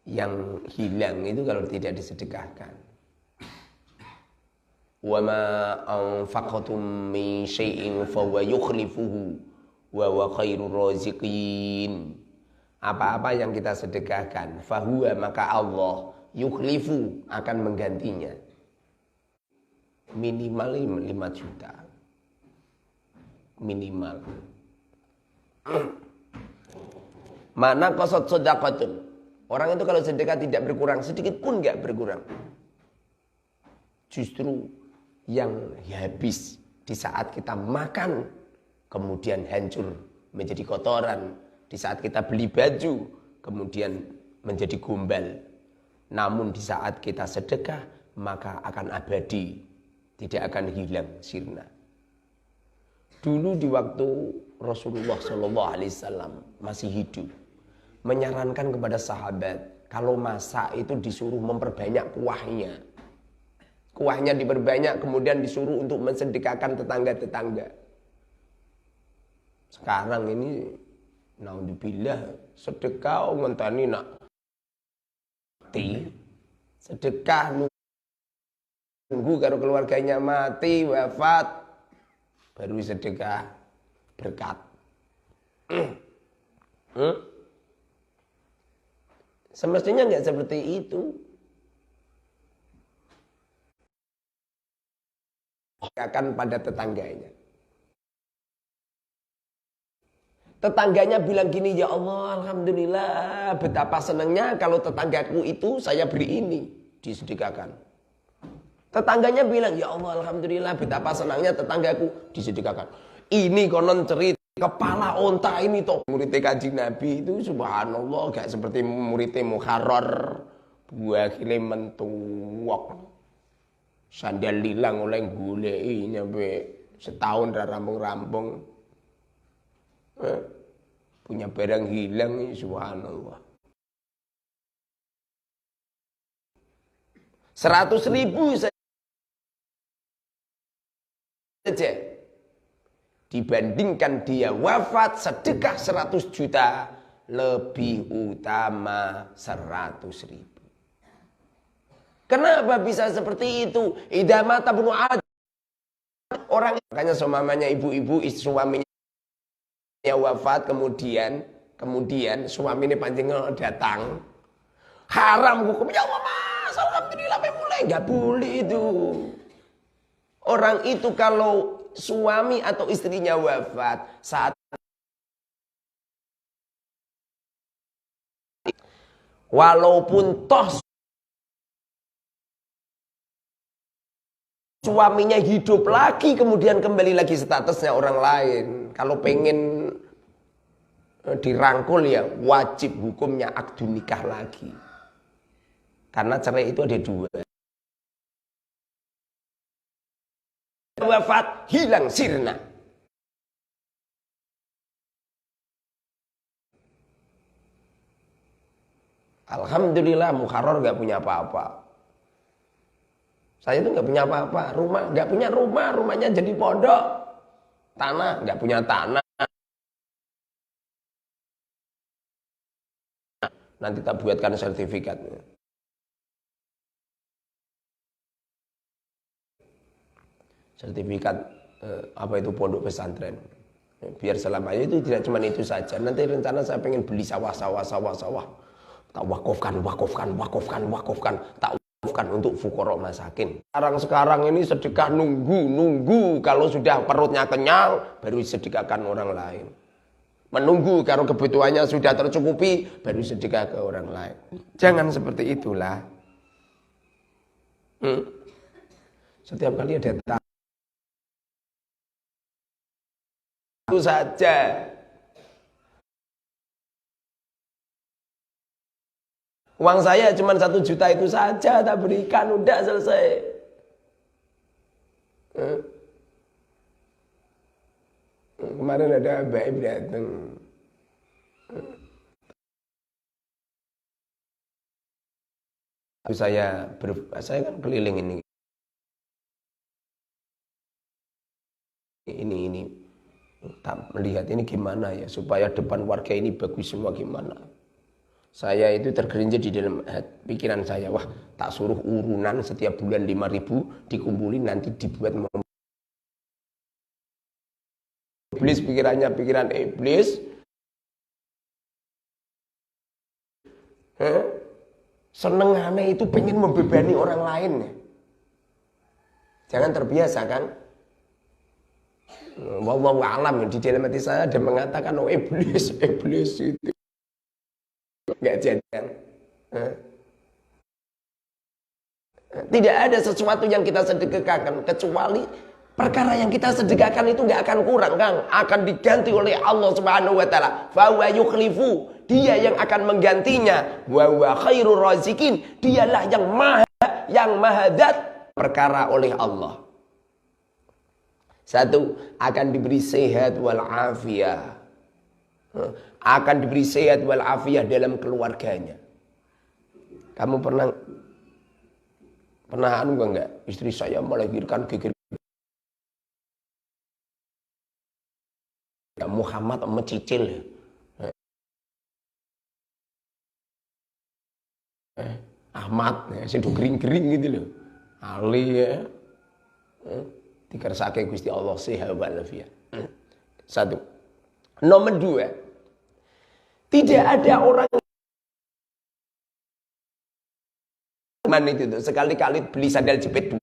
yang hilang itu kalau tidak disedekahkan. Wa ma anfaqtum min syai'in fa huwa yukhlifuhu wa huwa khairur raziqin. Apa-apa yang kita sedekahkan, fahuwa maka Allah yukhlifu akan menggantinya. Minimal 5 juta. Minimal. Mana qasad sedekatun. Orang itu kalau sedekah tidak berkurang, sedikit pun enggak berkurang. Justru yang habis di saat kita makan kemudian hancur menjadi kotoran, di saat kita beli baju kemudian menjadi gombal. Namun di saat kita sedekah maka akan abadi, tidak akan hilang sirna. Dulu di waktu Rasulullah SAW masih hidup, menyarankan kepada sahabat kalau masak itu disuruh memperbanyak kuahnya. Kuahnya diperbanyak kemudian disuruh untuk mensedekahkan tetangga-tetangga. Sekarang ini naudzubillah sedekah ngenteni nak mati. Sedekah nunggu kalau keluarganya mati wafat baru sedekah berkat. Semestinya enggak seperti itu. Akan pada tetangganya. Tetangganya bilang gini, ya Allah, alhamdulillah, betapa senangnya kalau tetanggaku itu saya beri ini, disedekahkan. Tetangganya bilang, ya Allah, alhamdulillah, betapa senangnya tetanggaku, disedekahkan. Ini konon cerita kepala onta ini toh muridnya Kanjeng Nabi itu subhanallah gak seperti muridnya Muharrar, buah kile mentuwok. Sandal hilang oleh goleki nyampe setahun dah rampung-rampung. Punya barang hilang subhanallah. 100.000 saja dibandingkan dia wafat sedekah 100 juta lebih utama 100.000. Kenapa bisa seperti itu? Idza mata ibnu Adam, orang makanya seumpamanya ibu-ibu suaminya wafat kemudian suaminya panjenengan datang, haram hukumnya. Allah mas, alhamdulillah mulai nggak boleh itu. Orang itu kalau suami atau istrinya wafat saat walaupun toh suaminya hidup lagi kemudian kembali lagi statusnya orang lain, kalau pengen dirangkul ya wajib hukumnya akdu nikah lagi. Karena cerai itu ada 2. Wafat hilang sirna. Alhamdulillah Muharrar gak punya apa-apa. Saya itu nggak punya apa-apa, nggak punya rumah, rumahnya jadi pondok, tanah nggak punya tanah. Nanti tak buatkan sertifikatnya. Sertifikat apa itu pondok pesantren. Biar selamanya itu tidak cuma itu saja. Nanti rencana saya pengen beli sawah. Tak wakafkan. Tak bukan untuk fuqara masakin. Sekarang ini sedekah nunggu kalau sudah perutnya kenyang baru sedekahkan orang lain. Menunggu kalau kebutuhannya sudah tercukupi baru sedekah ke orang lain. Jangan seperti itulah. Setiap kali ada itu saja. Uang saya cuma 1 juta itu saja, tak berikan, udah selesai. Kemarin ada baik datang. Saya kan keliling ini. Ini tak melihat ini gimana ya supaya depan warga ini bagus semua gimana. Saya itu tergelincir di dalam pikiran saya. Wah, tak suruh urunan setiap bulan 5.000 dikumpulin nanti dibuat iblis, pikirannya pikiran iblis. Seneng aneh itu pengen membebani orang lain. Jangan terbiasa kan. Wallahu alam, di dalam hati saya ada mengatakan oh iblis itu nggak jadian. Tidak ada sesuatu yang kita sedekahkan kecuali perkara yang kita sedekahkan itu nggak akan kurang, Kang. Akan diganti oleh Allah Subhanahu wa taala. Fa huwa yukhlifu. Dia yang akan menggantinya. Wa huwa khairur razikin. Dialah yang maha dat perkara oleh Allah. Satu, akan diberi sehat wal afiyah. Akan diberi sehat wal afiyah dalam keluarganya. Kamu pernah enggak? Istri saya melahirkan geger. Muhammad mecicil. Ahmad, sedo kering-kering gitu loh. Ali ya. Dikersake Gusti Allah sehat wal afiyah. Satu. Nomor dua, tidak ada orang mana itu tuh, sekali-kali beli sandal jepit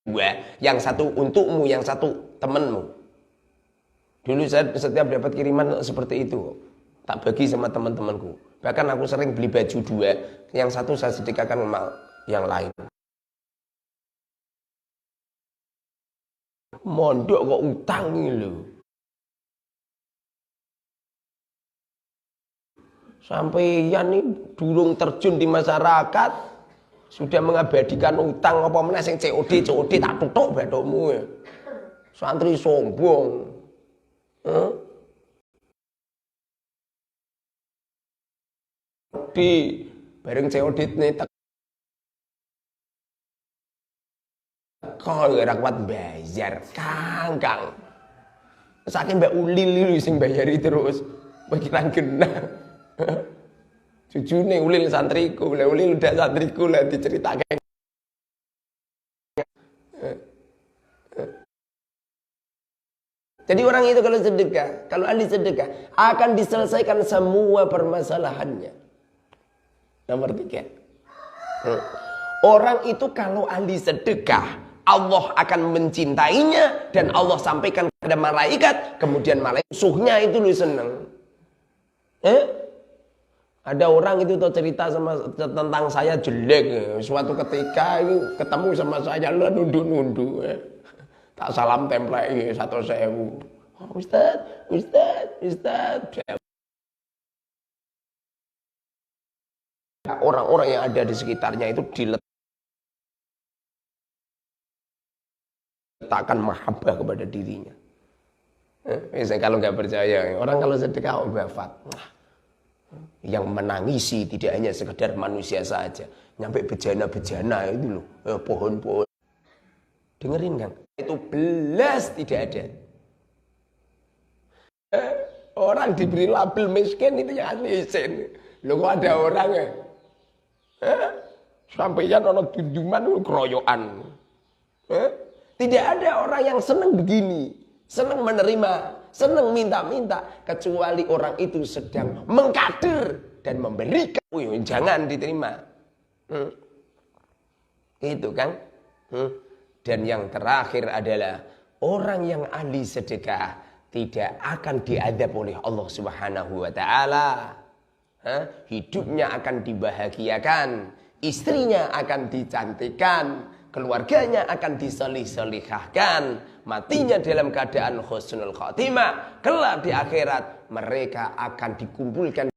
dua, yang satu untukmu, yang satu temenmu. Dulu saya setiap dapat kiriman seperti itu, tak bagi sama teman-temanku. Bahkan aku sering beli baju dua, yang satu saya sedekahkan sama yang lain. Mondok kok utang lho. Sampai ya nih durung terjun di masyarakat sudah mengabadikan utang apa meneh sing COD tak tutuk bathukmu ya. Santri sombong. Di bareng COD ne kok ora kuat bayar, Kang. Saking Mbak Ulil sing bayari terus. Pikiran genah. Jujune Ulil santriku, Ulil udah santriku lah diceritakan. Jadi orang itu kalau sedekah, kalau ahli sedekah akan diselesaikan semua permasalahannya. Nomor 3. Orang itu kalau ahli sedekah, Allah akan mencintainya dan Allah sampaikan kepada malaikat, kemudian malaikat musuhnya itu lu seneng. Ada orang itu tuh cerita tentang saya jelek. Suatu ketika ketemu sama saya lu nunduk-nunduk. Tak salam template 1.000. Oh, Ustaz. Orang-orang yang ada di sekitarnya itu diletakkan mahabbah kepada dirinya. Misalnya kalau nggak percaya, orang kalau sedekah wafat, yang menangisi tidak hanya sekedar manusia saja, nyampe bejana-bejana itu loh, pohon-pohon. Dengerin kan? Itu belas tidak ada. Orang diberi label miskin itu yang miskin. Loh kok ada orang ya? Sampaian orang tunjuman keroyokan. Tidak ada orang yang senang begini, senang menerima, senang minta-minta, kecuali orang itu sedang mengkader dan memberikan. Jangan diterima. Itu kan. Dan yang terakhir adalah orang yang ahli sedekah tidak akan diadab oleh Allah Subhanahu wa taala. Hidupnya akan dibahagiakan, istrinya akan dicantikkan, keluarganya akan diselih-selihahkan, matinya dalam keadaan husnul khotimah. Kelak di akhirat mereka akan dikumpulkan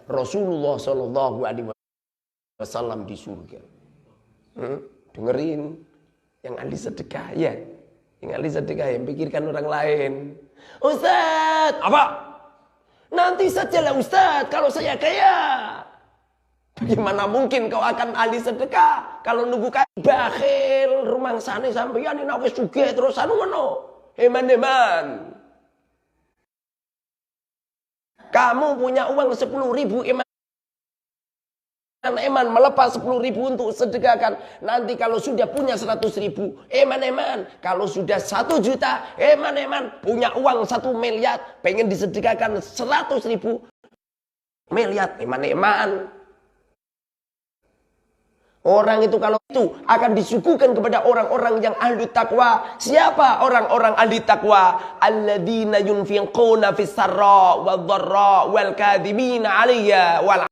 Rasulullah Shallallahu Alaihi Wasallam di surga. Dengerin, yang ahli sedekah ya, yang ahli sedekah yang pikirkan orang lain. Ustaz, apa? Nanti sajalah Ustaz, kalau saya kaya. Bagaimana mungkin kau akan ahli sedekah kalau nunggu kaya? Bakhil, rumang sane sampeyan ini wis sugih terus anu ngono. Eman-eman. Kamu punya uang 10.000, eman melepas 10.000 untuk sedekahkan. Nanti kalau sudah punya 100.000, eman kalau sudah 1 juta, eman punya uang 1 miliar, pengen disedekahkan 100.000 miliar, eman. Orang itu kalau itu akan disuguhkan kepada orang-orang yang ahli takwa. Siapa orang-orang ahli takwa? Alladzina yunfiquna fis sarra wad dharra wal kadhibina 'alayya wal